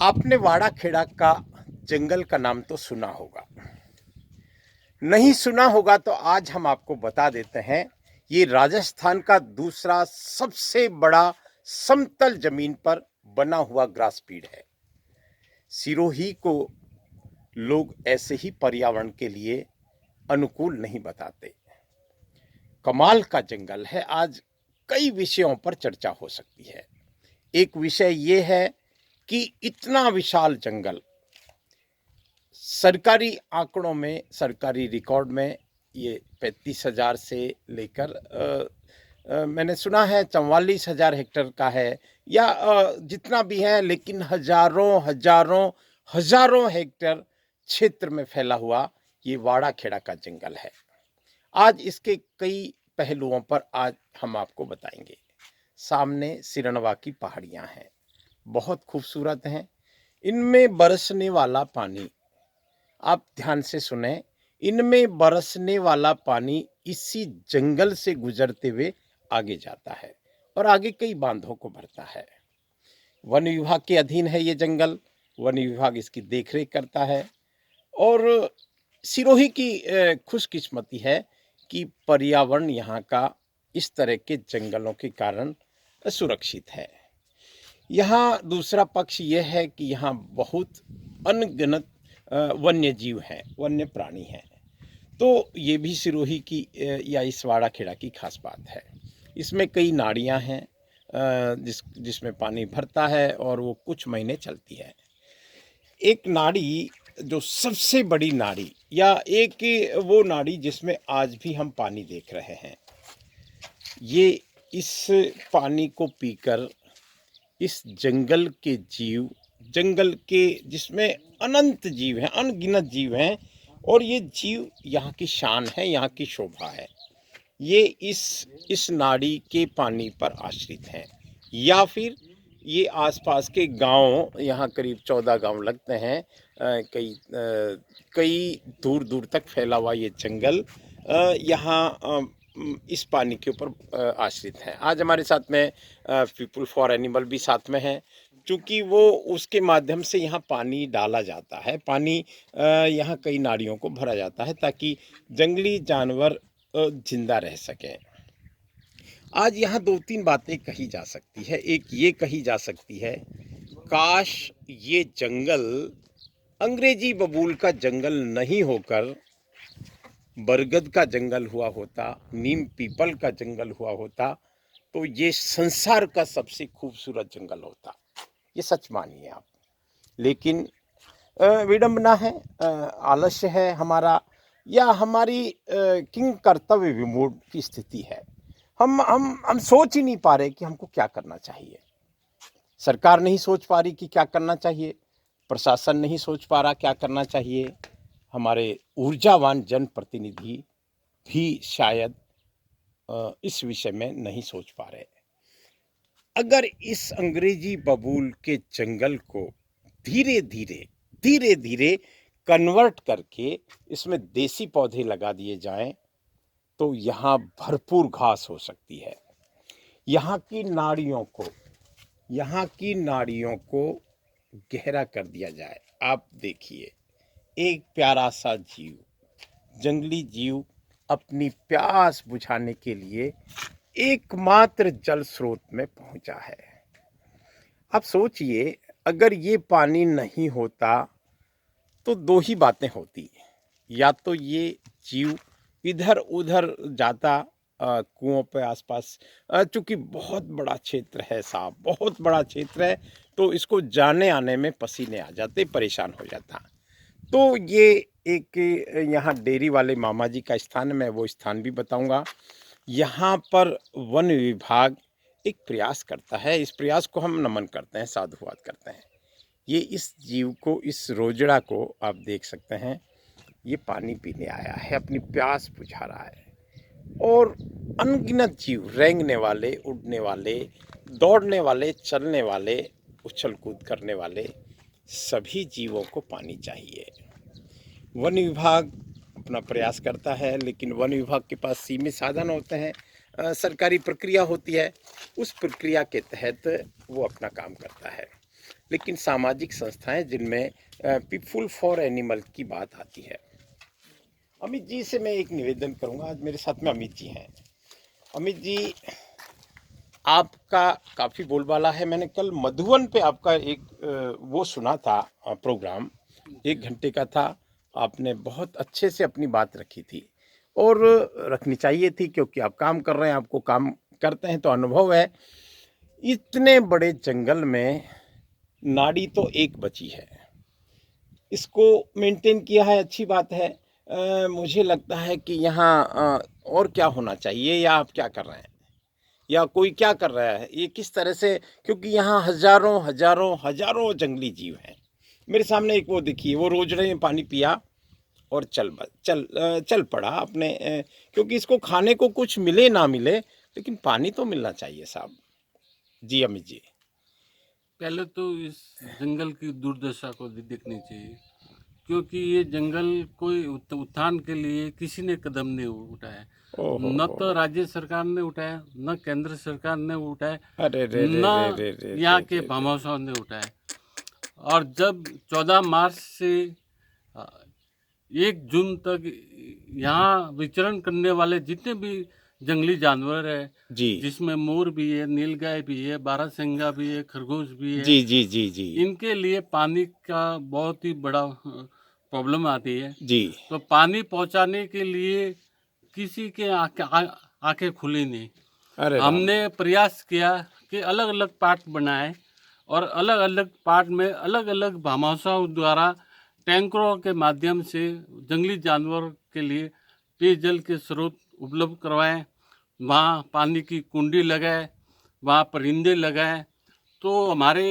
आपने वाड़ा खेड़ा का जंगल का नाम तो सुना होगा। नहीं सुना होगा तो आज हम आपको बता देते हैं। ये राजस्थान का दूसरा सबसे बड़ा समतल जमीन पर बना हुआ ग्रासपीड है। सिरोही को लोग ऐसे ही पर्यावरण के लिए अनुकूल नहीं बताते। कमाल का जंगल है। आज कई विषयों पर चर्चा हो सकती है। एक विषय ये है कि इतना विशाल जंगल सरकारी आंकड़ों में, सरकारी रिकॉर्ड में ये 35,000 से लेकर मैंने सुना है 44,000 हेक्टेयर का है या जितना भी है, लेकिन हजारों हजारों हजारों हेक्टेयर क्षेत्र में फैला हुआ ये वाड़ा खेड़ा का जंगल है। आज इसके कई पहलुओं पर आज हम आपको बताएंगे। सामने सिरनवा की पहाड़ियां हैं, बहुत खूबसूरत हैं। इनमें बरसने वाला पानी, आप ध्यान से सुने, इनमें बरसने वाला पानी इसी जंगल से गुजरते हुए आगे जाता है और आगे कई बांधों को भरता है। वन विभाग के अधीन है ये जंगल। वन विभाग इसकी देखरेख करता है और सिरोही की खुशकिस्मती है कि पर्यावरण यहाँ का इस तरह के जंगलों के कारण सुरक्षित है। यहाँ दूसरा पक्ष यह है कि यहाँ बहुत अनगिनत वन्य जीव हैं, वन्य प्राणी हैं। तो ये भी सिरोही की या इस वाड़ा खेड़ा की खास बात है। इसमें कई नाड़ियाँ हैं जिसमें पानी भरता है और वो कुछ महीने चलती है। एक नाड़ी जो सबसे बड़ी नाड़ी, या एक वो नाड़ी जिसमें आज भी हम पानी देख रहे हैं, ये इस पानी को पीकर इस जंगल के जीव, जंगल के जिसमें अनंत जीव हैं, अनगिनत जीव हैं, और ये जीव यहाँ की शान है, यहाँ की शोभा है। ये इस नाड़ी के पानी पर आश्रित हैं, या फिर ये आसपास के गांव, यहाँ करीब 14 गांव लगते हैं, कई दूर दूर तक फैला हुआ ये जंगल यहाँ इस पानी के ऊपर आश्रित है। आज हमारे साथ में पीपुल फॉर एनिमल भी साथ में है, क्योंकि वो उसके माध्यम से यहाँ पानी डाला जाता है। पानी यहाँ कई नालियों को भरा जाता है ताकि जंगली जानवर जिंदा रह सकें। आज यहाँ 2-3 बातें कही जा सकती है। एक ये कही जा सकती है, काश ये जंगल अंग्रेजी बबूल का जंगल नहीं होकर बरगद का जंगल हुआ होता, नीम पीपल का जंगल हुआ होता, तो ये संसार का सबसे खूबसूरत जंगल होता। ये सच मानिए आप। लेकिन विडंबना है, आलस्य है हमारा, या हमारी किंग कर्तव्य विमूढ़ की स्थिति है। हम सोच ही नहीं पा रहे कि हमको क्या करना चाहिए। सरकार नहीं सोच पा रही कि क्या करना चाहिए, प्रशासन नहीं सोच पा रहा क्या करना चाहिए, हमारे ऊर्जावान जनप्रतिनिधि भी शायद इस विषय में नहीं सोच पा रहे। अगर इस अंग्रेजी बबूल के जंगल को धीरे धीरे कन्वर्ट करके इसमें देसी पौधे लगा दिए जाएं, तो यहाँ भरपूर घास हो सकती है। यहाँ की नाड़ियों को गहरा कर दिया जाए। आप देखिए, एक प्यारा सा जीव, जंगली जीव, अपनी प्यास बुझाने के लिए एकमात्र जल स्रोत में पहुंचा है। अब सोचिए, अगर ये पानी नहीं होता तो 2 ही बातें होती। या तो ये जीव इधर उधर जाता कुओं पे आसपास, चूंकि बहुत बड़ा क्षेत्र है साहब, बहुत बड़ा क्षेत्र है, तो इसको जाने आने में पसीने आ जाते, परेशान हो जाता। तो ये एक यहाँ डेयरी वाले मामा जी का स्थान, मैं वो स्थान भी बताऊंगा। यहाँ पर वन विभाग एक प्रयास करता है। इस प्रयास को हम नमन करते हैं, साधुवाद करते हैं। ये इस जीव को, इस रोजड़ा को आप देख सकते हैं, ये पानी पीने आया है, अपनी प्यास बुझा रहा है। और अनगिनत जीव, रेंगने वाले, उड़ने वाले, दौड़ने वाले, चलने वाले, उछल कूद करने वाले, सभी जीवों को पानी चाहिए। वन विभाग अपना प्रयास करता है, लेकिन वन विभाग के पास सीमित साधन होते हैं, सरकारी प्रक्रिया होती है, उस प्रक्रिया के तहत वो अपना काम करता है। लेकिन सामाजिक संस्थाएं जिनमें पीपुल फॉर एनिमल की बात आती है। अमित जी से मैं एक निवेदन करूंगा, आज मेरे साथ में अमित जी हैं। अमित जी, आपका काफ़ी बोलबाला है। मैंने कल मधुबन पे आपका एक वो सुना था, प्रोग्राम 1 घंटे का था। आपने बहुत अच्छे से अपनी बात रखी थी और रखनी चाहिए थी, क्योंकि आप काम कर रहे हैं, आपको काम करते हैं तो अनुभव है। इतने बड़े जंगल में नाड़ी तो एक बची है, इसको मेंटेन किया है, अच्छी बात है। मुझे लगता है कि यहाँ और क्या होना चाहिए, या आप क्या कर रहे हैं, या कोई क्या कर रहा है, ये किस तरह से, क्योंकि यहाँ हजारों हजारों हजारों जंगली जीव हैं। मेरे सामने एक वो देखिए, वो रोजड़े ने पानी पिया और चल पड़ा अपने, क्योंकि इसको खाने को कुछ मिले ना मिले, लेकिन पानी तो मिलना चाहिए साहब। जी अमित जी। पहले तो इस जंगल की दुर्दशा को देखनी चाहिए, क्योंकि ये जंगल कोई उत्थान के लिए किसी ने कदम नहीं उठाया। ओहो न हो। तो राज्य सरकार ने उठाया, न केंद्र सरकार ने उठाया, अरे रे रे रे न रे रे रे यहाँ के रे फार्म रे। हाउस ने उठाया। और जब 14 मार्च से अ, 1 जून तक यहाँ विचरण करने वाले जितने भी जंगली जानवर है, जी जिसमें मोर भी है, नीलगाय भी है, बारहसिंगा भी है, खरगोश भी है, जी जी जी जी इनके लिए पानी का बहुत ही बड़ा प्रॉब्लम आती है। जी। तो पानी पहुंचाने के लिए किसी के आंखें खुली नहीं। अरे राम हमने राम। प्रयास किया कि अलग अलग पार्ट बनाए, और अलग अलग पार्ट में अलग अलग भामाशाओं द्वारा टैंकरों के माध्यम से जंगली जानवर के लिए पेयजल के स्रोत उपलब्ध करवाएं, वहाँ पानी की कुंडी लगाए, वहाँ परिंदे लगाए। तो हमारे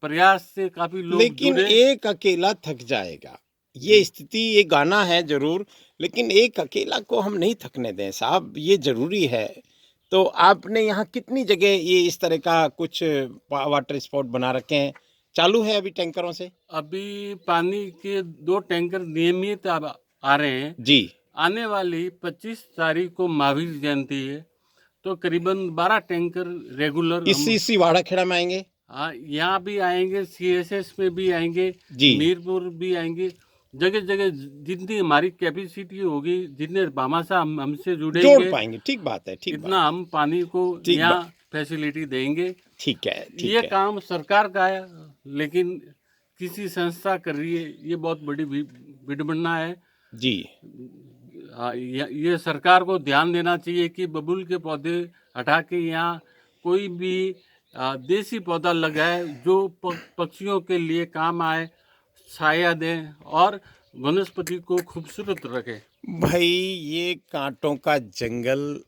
प्रयास से काफ़ी लोग लेकिन जुड़े। एक अकेला थक जाएगा, ये जी। स्थिति, ये गाना है जरूर, लेकिन एक अकेला को हम नहीं थकने दें साहब, ये जरूरी है। तो आपने यहाँ कितनी जगह ये इस तरह का कुछ वाटर स्पॉट बना रखे हैं, चालू है अभी टैंकरों से? अभी पानी के 2 टैंकर नियमित अब आ रहे हैं। जी। आने वाली 25 तारीख को महावीर जयंती है, तो करीबन 12 टैंकर रेगुलर हम इसी वाड़ा खेड़ा में आएंगे? यहाँ भी आएंगे, सीएसएस में भी आएंगे, जी। मीरपुर भी आएंगे। जगह जगह जितनी हमारी कैपेसिटी होगी, जितने भामाशाह हमसे जोड़ जुड़ेंगे, पाएंगे, ठीक बात है, ठीक बात इतना हम पानी को ठीक यहाँ बात। फैसिलिटी देंगे। ठीक है ये ठीक है। काम सरकार का है, लेकिन किसी संस्था कर रही है, ये बहुत बड़ी विडंबना है। जी ये सरकार को ध्यान देना चाहिए कि बबूल के पौधे हटा के यहाँ कोई भी देसी पौधा लगाए, जो पक्षियों के लिए काम आए, छाया दें और वनस्पति को खूबसूरत रखे। भाई, ये कांटों का जंगल,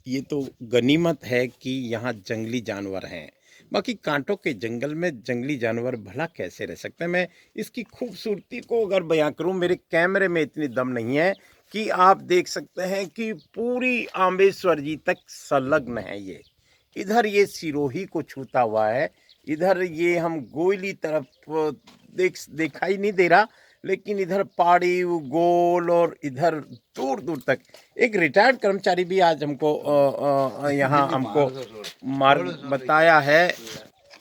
ये तो गनीमत है कि यहाँ जंगली जानवर हैं। बाकी कांटों के जंगल में जंगली जानवर भला कैसे रह सकते हैं? मैं इसकी खूबसूरती को अगर बयां करूं, मेरे कैमरे में इतनी दम नहीं है कि आप देख सकते हैं कि पूरी आम्बेश्वर जी तक संलग्न है ये। इधर ये सिरोही को छूता हुआ है, इधर ये हम गोयली तरफ दिखाई नहीं दे रहा, लेकिन इधर पहाड़ी गोल, और इधर दूर दूर तक। एक रिटायर्ड कर्मचारी भी आज हमको यहाँ हमको मार्ग बताया है।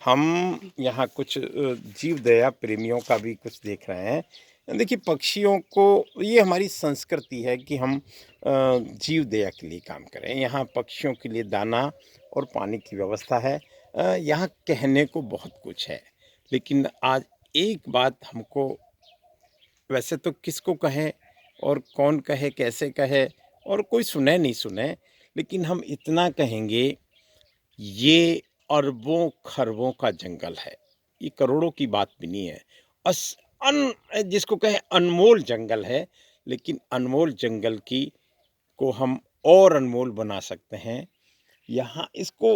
हम यहाँ कुछ जीव दया प्रेमियों का भी कुछ देख रहे हैं। देखिए, पक्षियों को, ये हमारी संस्कृति है कि हम जीव दया के लिए काम करें। यहाँ पक्षियों के लिए दाना और पानी की व्यवस्था है। यहाँ कहने को बहुत कुछ है, लेकिन आज एक बात हमको, वैसे तो किसको कहें और कौन कहे, कैसे कहे, और कोई सुने नहीं सुने, लेकिन हम इतना कहेंगे, ये अरबों खरबों का जंगल है, ये करोड़ों की बात भी नहीं है। अस जिसको कहें अनमोल जंगल है, लेकिन अनमोल जंगल की को हम और अनमोल बना सकते हैं। यहाँ इसको,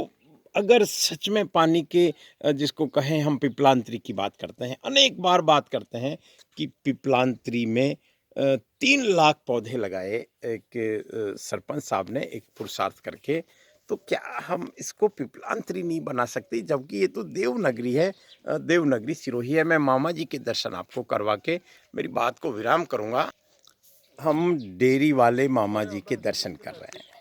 अगर सच में पानी के, जिसको कहें, हम पिपलांतरी की बात करते हैं, अनेक बार बात करते हैं कि पिपलांतरी में 3 लाख पौधे लगाए एक सरपंच साहब ने एक पुरुषार्थ करके, तो क्या हम इसको पिपलांतरी नहीं बना सकते? जबकि ये तो देवनगरी है, देवनगरी सिरोही है। मैं मामा जी के दर्शन आपको करवा के मेरी बात को विराम करूंगा। हम डेयरी वाले मामा जी के दर्शन कर रहे हैं।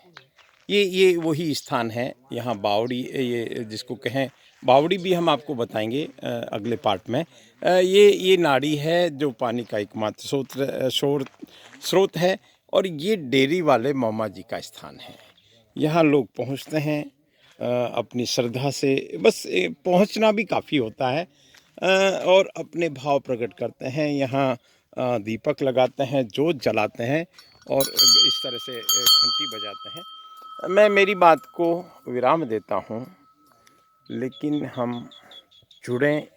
ये वही स्थान है, यहाँ बावड़ी, ये जिसको कहें बावड़ी भी हम आपको बताएंगे अगले पार्ट में। ये नाड़ी है जो पानी का एकमात्र स्रोत है और ये डेयरी वाले मामा जी का स्थान है। यहाँ लोग पहुँचते हैं अपनी श्रद्धा से, बस पहुँचना भी काफ़ी होता है और अपने भाव प्रकट करते हैं। यहाँ दीपक लगाते हैं, जोत जलाते हैं और इस तरह से घंटी बजाते हैं। मैं मेरी बात को विराम देता हूँ, लेकिन हम जुड़ें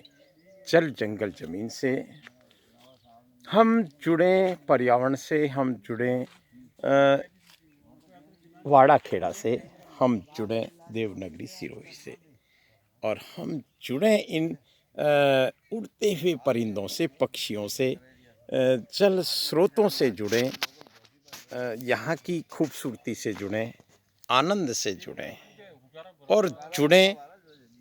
जल जंगल ज़मीन से, हम जुड़ें पर्यावरण से, हम जुड़ें वाड़ा खेड़ा से, हम जुड़ें देवनगरी सिरोही से और हम जुड़ें इन उड़ते हुए परिंदों से, पक्षियों से, जल स्रोतों से जुड़ें, यहाँ की खूबसूरती से जुड़ें, आनंद से जुड़ें और जुड़ें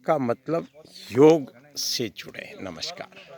का मतलब योग से जुड़ें। नमस्कार।